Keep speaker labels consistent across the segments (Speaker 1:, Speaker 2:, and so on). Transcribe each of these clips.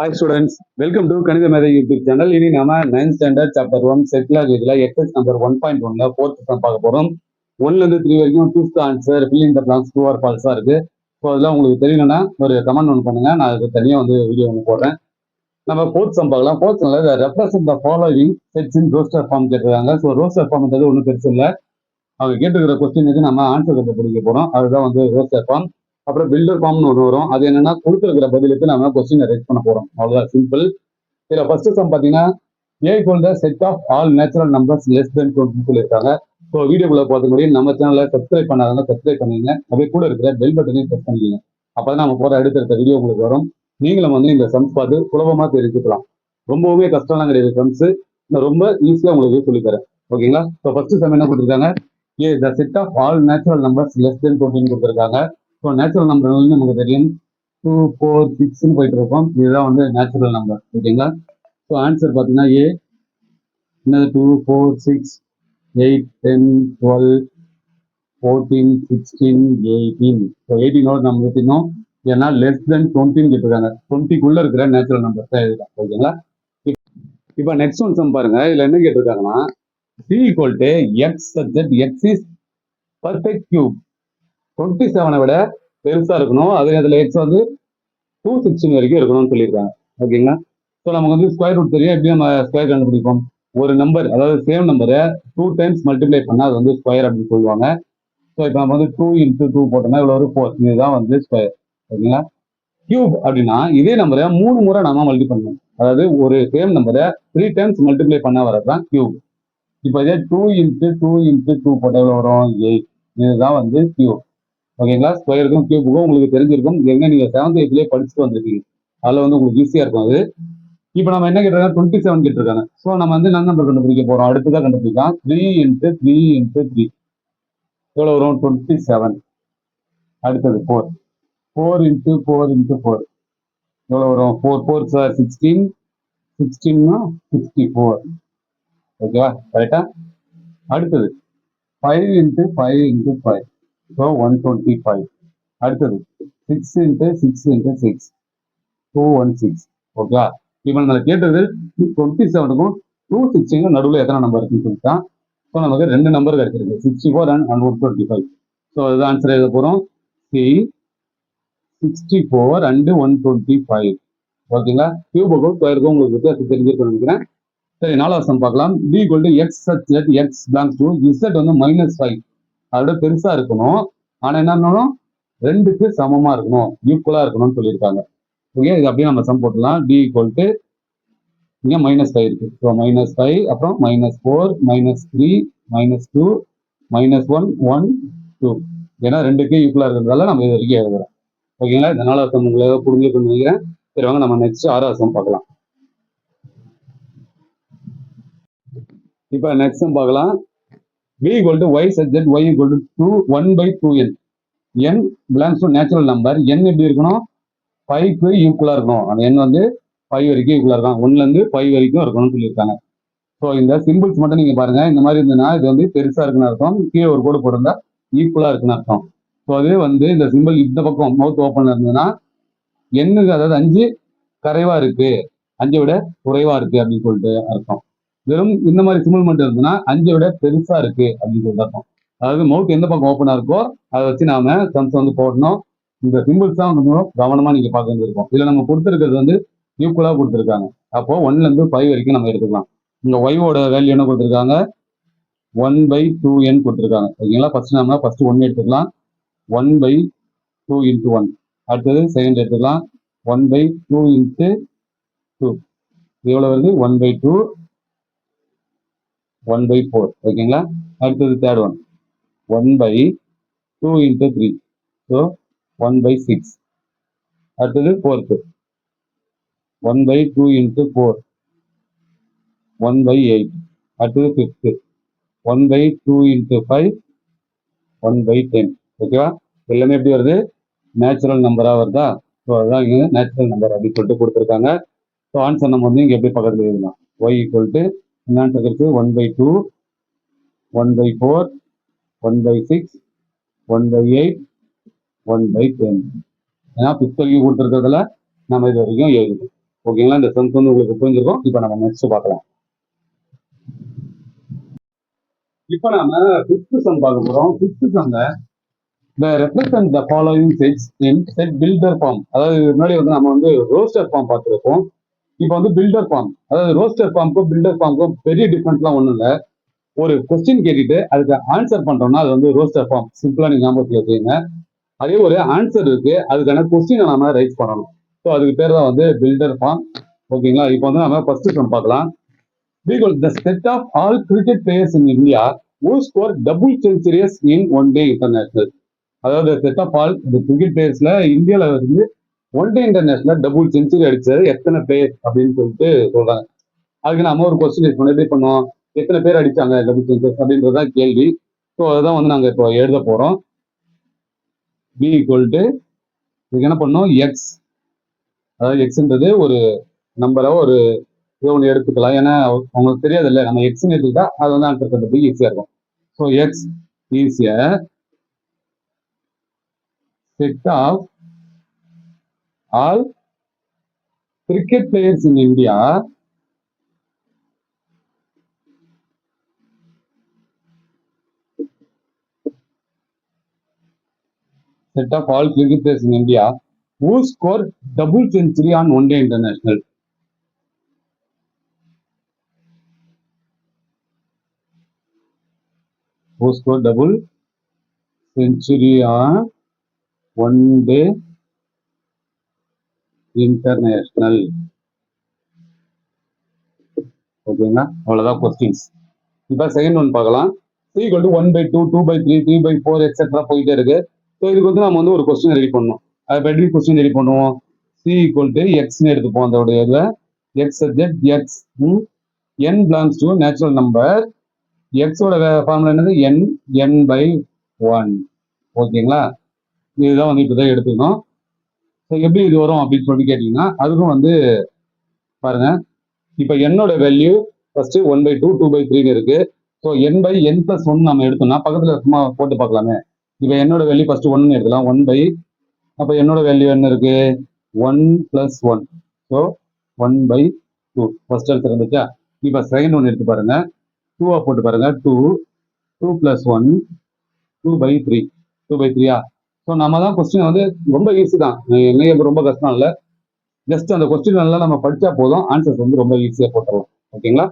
Speaker 1: Hi students, welcome to Kanitha Mehta YouTube channel. இனி நாம 9th standard chapter 1 set languageல exercise number 1.1ல fourth sum பார்க்க போறோம். 1ல இருந்து 3 வரைக்கும் choose the answer, fill in the blanks, true or false இருக்கு. So அதெல்லாம் உங்களுக்கு தெரியணும்னா ஒரு கமெண்ட் ஒன்று பண்ணுங்க, நான் அதுக்கு தனியாக வீடியோ ஒன்று போடுறேன். நம்ம fourth sum பார்க்கலாம். fourth sumல represent the following sets in roster form கேட்டிருக்காங்க. ஸோ roster formன்றது ஒன்றும் பெருசு இல்லை. அவங்க கேட்டுக்கிற கொஸ்டினுக்கு நம்ம ஆன்சர் கண்டுபிடிக்க போறோம். அதுதான் roster form. அப்புறம் பில்டர் ஃபார்ம்னு ஒன்று வரும். அது என்னன்னா கொடுத்துருக்கிற பதிலுக்கு நம்ம கொஸ்டினை ரைட் பண்ண போறோம். அவ்வளவுதான், சிம்பிள். இதுல ஃபர்ஸ்ட் சம் பாத்தீங்கன்னா A equal the set of all natural numbers less than 20 சொல்லியிருக்காங்க. ஸோ வீடியோக்குள்ள பார்த்து முடியும். நம்ம சேனலை சப்ஸ்கிரைப் பண்ணாதவங்க சப்ஸ்கிரைப் பண்ணுங்க. அப்படியே கூட இருக்கிற பெல் பட்டனையும் ப்ரெஸ் பண்ணிக்கோங்க. அப்பதான் நம்ம போற அடுத்தடுத்த வீடியோ உங்களுக்கு வரும். நீங்களும் இந்த சம்ஸ் பார்த்து சுலபமா தெரிஞ்சுக்கலாம். ரொம்பவுமே கஷ்டம்லாம் கிடையாது சம்ஸ். நான் ரொம்ப ஈஸியா உங்களுக்கு சொல்லித்தரேன். ஓகேங்களா? ஸோ ஃபர்ஸ்ட் சம் என்ன கொடுத்துருக்காங்க? A the set of all natural numbers less than 20 கொடுத்துருக்காங்க. ஸோ நேச்சுரல் நம்பர் நமக்கு தெரியும் 2, 4, 6 போயிட்டு இருக்கோம். இதுதான் நேச்சுரல் நம்பர். ஓகேங்களா? ஸோ ஆன்சர் பார்த்தீங்கன்னா ஏ என்னது 2, 4, 6, 8, 10, 12, 14, 16, 18. ஸோ 18ஓட நம்ம எடுத்துக்கணும். ஏன்னா லெஸ் தென் 20 கேட்டிருக்காங்க. 20க்குள்ள இருக்கிற நேச்சுரல் நம்பர் தான் இதுதான். ஓகேங்களா? இப்போ நெக்ஸ்ட் ஒன் சம் பாருங்க. இதுல என்ன கேட்டிருக்காங்கன்னா c equal to x such that x is perfect cube. 27 விட பெருசா இருக்கணும். அதுல எக்ஸ் 216 வரைக்கும் இருக்கணும்னு சொல்லியிருக்காங்க. ஓகேங்களா? ஸோ நமக்கு ஸ்கொயர் ரூட் தெரியும். எப்படி நம்ம ஸ்கொயர் கண்டுபிடிப்போம்? ஒரு நம்பர், அதாவது சேம் நம்பரை 2 டைம்ஸ் மல்டிப்ளை பண்ணா அது ஸ்கொயர் அப்படின்னு சொல்லுவாங்க. ஸோ இப்போ நம்ம 2 × 2 போட்டோம்னா இவ்வளோ ஒரு 4. இதுதான் ஸ்கொயர். ஓகேங்களா? கியூப் அப்படின்னா இதே நம்பரை 3 முறை நாம மல்டிப்ளை பண்ணணும். அதாவது ஒரு சேம் நம்பரை 3 டைம்ஸ் மல்டிப்ளை பண்ணா வரதான் கியூப். இப்போ இதே 2 × 2 × 2 போட்டா எவ்வளோ வரும்? 8. இதுதான் கியூப். ஓகேங்களா? ஸ்கொயருக்கும் கியூபுக்கும் உங்களுக்கு தெரிஞ்சிருக்கும். நீங்க 7th 8th படிச்சுட்டு வந்திருக்கீங்க. அதுல உங்களுக்கு ஈஸியா இருக்கும் அது. இப்போ நம்ம என்ன கேட்டிருக்காங்க? 27 கேட்டிருக்காங்க. ஸோ நம்ம என்ன நம்பர் கண்டுபிடிக்க போறோம்? அடுத்ததான் கண்டுபிடிக்கலாம். 3 × 3 × 3 எவ்வளவு வரும்? 27. அடுத்தது 4. 4 × 4 × 4 எவ்வளவு வரும்? 4 4 சார் 16. 16 64. ஓகேவா? கரெக்டா? அடுத்தது 5 × 5 × 5 ஸோ 125. அடுத்தது 6 × 6 × 6 216. ஓகே. இப்போ நம்ம கேட்டது 27க்கும் 216 நடுவில் எத்தனை நம்பர் இருக்குன்னு சொல்லிட்டான். ஸோ நமக்கு 2 நம்பர் கிடைச்சிருக்கு, 64 and 125. ஸோ இது ஆன்சர் எழுத போகிறோம். C 64 and 125. ஓகேங்களா? கியூபுக்கும் ஸ்கொயருக்கும் உங்களுக்கு வித்தியாசம் தெரிஞ்சிருக்குன்னு நினைக்கிறேன். சரி, 4வது சம் பார்க்கலாம். d = x such that x belongs to z -5. அதோட பெருசா இருக்கணும். ஆனா என்ன, 2க்கு சமமா இருக்கணும், ஈக்குவலா இருக்கணும்னு சொல்லியிருக்காங்க. ஓகே, இது அப்படியே நம்ம சம் போட்டுலாம். d = இங்க -5 இருக்கு. ஸோ -5, அப்புறம் -4, -3, -2, -1, 1, 2. ஏன்னா 2க்கு ஈக்குவலா இருக்கிறதால நம்ம இது வரைக்கும் எழுதுறோம். ஓகேங்களா? இந்த 4வது சம் உங்களுக்கு புரிஞ்சுக்கணும்னு நினைக்கிறேன். சரி, வாங்க நம்ம நெக்ஸ்ட் 6வது சம் பார்க்கலாம். இப்போ நெக்ஸ்ட் சம் பார்க்கலாம். v = y such that y = 1/2n. n belongs to natural number. n எப்படி இருக்கணும்? 5க்கு ஈக்குவலா இருக்கணும். அந்த n 5 வரைக்கும் ஈக்குவலா இருக்கும். 1ல இருந்து 5 வரைக்கும் இருக்கணும்னு சொல்லியிருக்காங்க. ஸோ இந்த சிம்பிள்ஸ் மட்டும் நீங்க பாருங்க. இந்த மாதிரி இருந்ததுன்னா இது பெருசா இருக்குன்னு அர்த்தம். கீழே ஒரு கோடு போட்டிருந்தா ஈக்குவலா இருக்குன்னு அர்த்தம். ஸோ அது இந்த சிம்பிள் இந்த பக்கம் மவுத் ஓப்பன்ல இருந்ததுன்னா எண்ணுக்கு, அதாவது 5 கரைவா இருக்கு, 5 விட குறைவா இருக்கு அப்படின்னு சொல்லிட்டு அர்த்தம். வெறும் இந்த மாதிரி சிம்பிள் மட்டும் இருந்ததுன்னா 5 விட பெருசா இருக்கு அப்படின்னு சொல்லிட்டு அர்த்தம். அதாவது மவுத் எந்த பக்கம் ஓப்பனா இருக்கோ அதை வச்சு நாம சம்ஸ் போடணும். இந்த சிம்பிள்ஸ் தான் கவனமா நீங்க பார்க்க வேண்டியிருக்கும். இதுல நம்ம கொடுத்துருக்கிறது ஈக்குவலா கொடுத்துருக்காங்க. அப்போ 1ல இருந்து 5 வரைக்கும் நம்ம எடுத்துக்கலாம். இங்க ஒய்வோட வேல்யூ என்ன கொடுத்துருக்காங்க? 1/2n கொடுத்துருக்காங்க. ஓகேங்களா? ஃபர்ஸ்ட் 1 எடுத்துக்கலாம். 1/2 × 1. அடுத்தது செகண்ட் எடுத்துக்கலாம். 1/2 × 2 எவ்வளவு வருது? 1/2, 1/4. ஓகேங்களா? அடுத்தது தேர்ட் ஒன் 1/2 × 3. ஸோ 1/6. அடுத்தது ஃபோர்த்து 1/2 × 4, 1/8. அடுத்தது ஃபிஃப்த்து 1/2 × 5, 1/10. ஓகேவா? எல்லாமே எப்படி வருது? நேச்சுரல் நம்பரா வருதா? ஸோ அதுதான் இங்கே நேச்சுரல் நம்பர் அப்படின்னு சொல்லிட்டு கொடுத்துருக்காங்க. ஸோ ஆன்சர் நம்ம இங்கே எப்படி பக்கத்தில் எழுதலாம்? y = என்ன ஆன்சர் இருக்கு? 1/2, 1/4, 1/6, 1/8, 1/10. ஏன்னா 5th வரைக்கும் கொடுத்துருக்கிறதுல நம்ம இது வரைக்கும் எழுதுவோம். ஓகேங்களா, இந்த சம்ஸ் வந்து உங்களுக்கு புரிஞ்சிருக்கும். இப்போ நம்ம நெக்ஸ்ட் பார்க்கலாம். இப்போ நாம ஃபிஃப்த் சம் பார்க்க போறோம். ஃபிஃப்த் சம்ல represent the following sets in set builder form. அதாவது முன்னாடி வந்து நம்ம வந்து ரோஸ்டர் ஃபார்ம் பார்த்துருப்போம். இப்போ வந்து பில்டர் ஃபார்ம், அதாவது ரோஸ்டர் ஃபார்முக்கும் பில்டர் ஃபார்முக்கும் பெரிய டிஃபரன்ஸ்லாம் ஒன்றும் இல்லை. ஒரு கொஸ்டின் கேட்டுட்டு அதுக்கு ஆன்சர் பண்றோம்னா அது வந்து ரோஸ்டர் ஃபார்ம், சிம்பிளா நீங்க ஞாபகத்தில் வச்சுக்கோங்க. அதே ஒரு ஆன்சர் இருக்கு, அதுக்கான கொஸ்டினை நாம ரைஸ் பண்ணணும். ஸோ அதுக்கு பேர் தான் வந்து பில்டர் ஃபார்ம். ஓகேங்களா, இப்போ வந்து நம்ம ஃபர்ஸ்ட் சம் பார்க்கலாம். Because the set of all cricket players in India who score double centuries in one day international. அதாவது செட் ஆஃப் ஆல் இந்த கிரிக்கெட் பிளேயர்ஸ்ல இந்தியாவில் வந்து one day international double century அடிச்சது எத்தனை பேர் அப்படின்னு சொல்லிட்டு சொல்றாங்க. அதுக்கு நம்ம ஒரு கொஸ்டின் எப்படி பண்ணுவோம், எத்தனை பேர் அடிச்சாங்க டபுள் செஞ்சுரி அப்படின்றதான் கேள்வி. ஸோ அதுதான் வந்து நாங்கள் இப்போ எழுத போறோம். பி ஈக்குவல் டு இதுக்கு என்ன பண்ணோம், எக்ஸ், அதாவது எக்ஸ்ன்றது ஒரு நம்பரை ஒரு இதை ஒன்று எடுத்துக்கலாம். ஏன்னா உங்களுக்கு தெரியாது இல்லை, நம்ம எக்ஸ்ன்னு எடுத்துக்கிட்டா அது வந்து ஆன்சர் பண்ணுறதுக்கு ஈஸியாக இருக்கும். ஸோ எக்ஸ் ஈஸியாக set of all cricket players in India set of all cricket players in India who score double century on one day international. Who score double century on one day international. ஓகேங்களா, அவ்வளோதான் questions. இப்போ second one பார்க்கலாம். C = 1/2, 2/3, 3/4 etcetera போயிட்டே இருக்கு. So இதுக்கு வந்து நம்ம வந்து ஒரு கொஸ்டின் ரெடி பண்ணணும். அது எப்படி கொஸ்டின் ரெடி பண்ணுவோம், C = Xன்னு எடுத்துப்போம். அதோடைய இதில் X subject X, n belongs to natural number. எக்ஸோட ஃபார்முலா என்னது, n/1. ஓகேங்களா, இதுதான் வந்து இப்போதான் எடுத்துக்கணும். ஸோ எப்படி இது வரும் அப்படின்னு சொல்லி கேட்டிங்கன்னா அதுக்கும் வந்து பாருங்க. இப்போ என்னோட வேல்யூ ஃபர்ஸ்ட் 1/2, 2/3 இருக்கு. ஸோ n/n+1 நம்ம எடுத்தோம்னா பக்கத்தில் சும்மா போட்டு பார்க்கலாமே. இப்போ என்னோட வேல்யூ ஃபர்ஸ்ட் 1 எடுக்கலாம். 1/, அப்போ என்னோட வேல்யூ என்ன இருக்கு, 1+1. ஸோ 1/2 ஃபர்ஸ்ட் ஆன்சர் இருந்துச்சா. இப்போ செகண்ட் ஒன் எடுத்து பாருங்க, 2 போட்டு பாருங்க. 2+1 2/3, 2/3. ஸோ நம்ம தான் கொஸ்டின் வந்து ரொம்ப ஈஸி தான், எங்கேயும் ரொம்ப கஷ்டம் இல்லை. ஜஸ்ட் அந்த கொஸ்டின் எல்லாம் நம்ம படிச்சா போதும், ஆன்சர்ஸ் வந்து ரொம்ப ஈஸியாக போட்டுடலாம். ஓகேங்களா,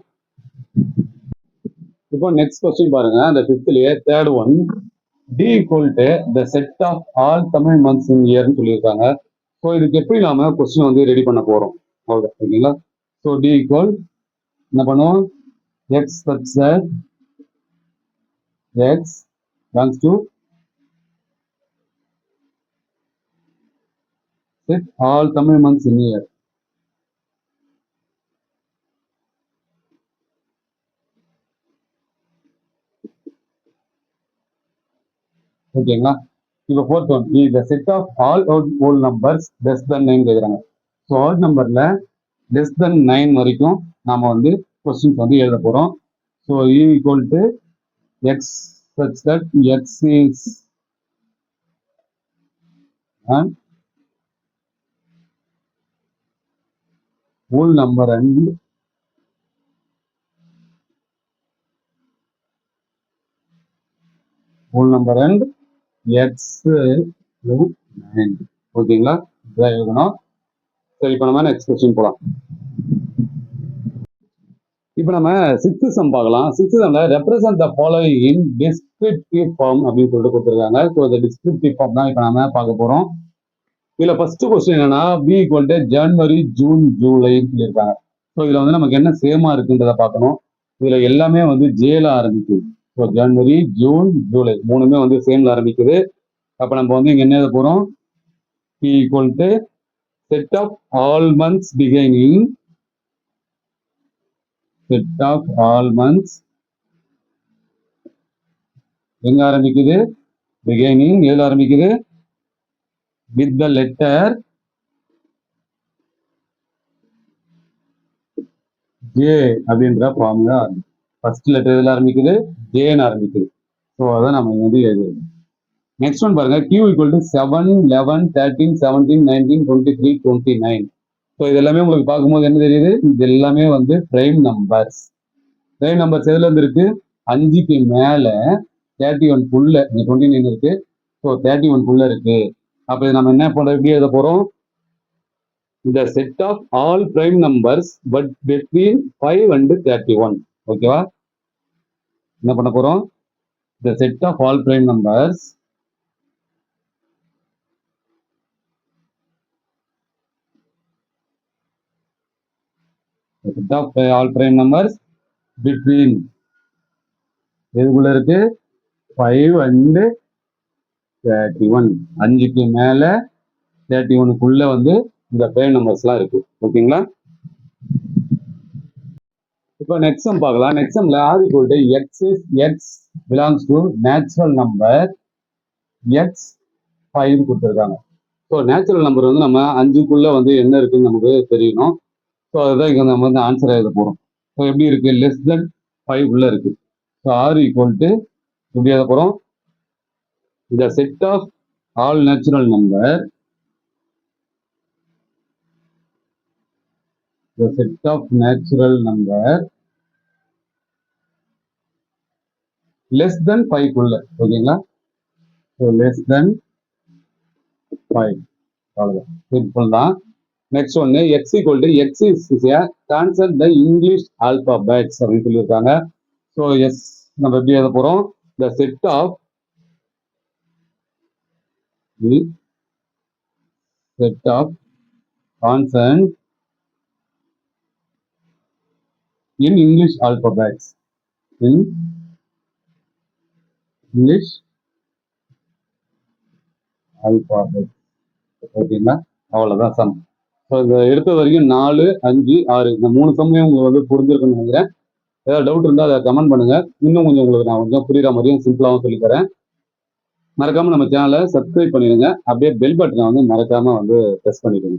Speaker 1: இப்போ நெக்ஸ்ட் கொஸ்டின் பாருங்க. அந்த ஃபிஃப்த்லயே third one, D = the set of all Tamil months in yearன்னு சொல்லியிருக்காங்க. ஸோ இதுக்கு எப்படி நாம கொஸ்டின் வந்து ரெடி பண்ண போறோம், அவ்வளோ. ஓகேங்களா, ஸோ D என்ன பண்ணுவோம், X subject X belongs to set all Tamil months in year. ஓகேங்களா, இப்போ fourth one, the set of all whole numbers less than 9 கேட்குறாங்க. ஸோ ஆல் நம்பர்ல less than 9 வரைக்கும் நாம வந்து கொஸ்டின்ஸ் வந்து எழுத போறோம். So E = x such that x is an whole number and x 9. ஓகேங்களா, இதான் எழுதணும். சரி, இப்போ நம்ம நெக்ஸ்ட் கொஸ்டின் போகலாம். இப்போ நம்ம சிக்ஸ்த் சம் பார்க்கலாம். சிக்ஸ்த் சம்ல represent the following in descriptive form அப்படின்னு சொல்லிட்டு கொடுத்துருக்காங்க. ஸோ இந்த டிஸ்கிரிப்டிவ் ஃபார்ம் தான் இப்போ நாம பார்க்க போறோம். இதுல ஃபர்ஸ்ட் கொஸ்டின் என்னன்னா, B = ஜனவரி, ஜூன், ஜூலைன்னு சொல்லியிருக்காங்க. ஸோ இதுல வந்து நமக்கு என்ன சேமா இருக்குன்றத பார்க்கணும். இதுல எல்லாமே வந்து ஜேல ஆரம்பிக்குது. ஸோ ஜனவரி, ஜூன், ஜூலை மூணுமே வந்து சேம்ல ஆரம்பிக்குது. அப்ப நம்ம வந்து இங்க என்ன எழுத போறோம், P = set of all months beginning, set of all months எங்க ஆரம்பிக்குது, beginning எதுல ஆரம்பிக்குது, with the letter J அப்படின்ற ஃபார்முலா. ஃபர்ஸ்ட் லெட்டர் எதுல ஆரம்பிக்குது, ஜேன்னு ஆரம்பிக்குது. ஸோ அதான் நம்ம வந்து எழுதுறது. நெக்ஸ்ட் ஒன் பாருங்க, Q = 7, 11, 13, 17, 19, 23, 29. ஸோ இது எல்லாமே உங்களுக்கு பார்க்கும்போது என்ன தெரியுது, இது எல்லாமே வந்து பிரைம் நம்பர்ஸ். பிரைம் நம்பர்ஸ் எதுல இருந்து இருக்கு, 5க்கு மேல 31 இங்க 29 இருக்கு. ஸோ 31 இருக்கு. அப்ப இது நம்ம என்ன பண்றோம், எப்படி எழுத போறோம், இந்த set of all prime numbers but between 5 and 31. ஓகேவா, என்ன பண்ண போறோம், the set of all prime numbers between எதுக்குள்ள இருக்கு, 5 and 31. 5க்கு மேல 31க்குள்ள வந்து இந்த பிரைம் நம்பர்ஸ்லாம் இருக்கு. ஓகேங்களா, இப்போ நெக்ஸ்ட் சம் பார்க்கலாம். நெக்ஸ்ட் சம்ல r equal to x belongs to natural number x 5 கொடுத்துருக்காங்க. ஸோ நேச்சுரல் நம்பர் வந்து நம்ம 5க்குள்ள வந்து என்ன இருக்குன்னு நமக்கு தெரியணும். ஸோ அதுதான் இங்கே நம்ம வந்து ஆன்சர் எழுத போகிறோம். ஸோ எப்படி இருக்கு, லெஸ் தென் 5 உள்ள இருக்கு. ஸோ ஆர் ஈக்குவல் டு எப்படி எழுத போகிறோம், இந்த set of all natural number, the set of natural number less than 5 குள்ள. ஓகேங்களா, ஸோ லெஸ் தென் 5, அவ்வளோதான், சிம்பிள் தான். நெக்ஸ்ட் ஒன்று X equal to X is concept the English alphabets அப்படின்னு சொல்லியிருக்காங்க. ஸோ எஸ் நம்ம எப்படி எழுத போகிறோம், the set of concept in English alphabets, in English alphabet. ஓகேங்களா, அவ்வளோதான் சம். ஸோ இந்த எடுத்த வரைக்கும் 4, 5, 6 இந்த 3 சம்மையும் உங்களுக்கு வந்து புரிஞ்சிருக்குன்னு நினைக்கிறேன். ஏதாவது டவுட் இருந்தால் அதை கமெண்ட் பண்ணுங்க. இன்னும் கொஞ்சம் உங்களுக்கு நான் கொஞ்சம் புரியுற மாதிரியும் சிம்பிளாகவும் சொல்லித்தரேன். மறக்காம நம்ம சேனலை சப்ஸ்கிரைப் பண்ணிடுங்க. அப்படியே பெல் பட்டனை வந்து மறக்காம வந்து ப்ரெஸ் பண்ணிடுங்க.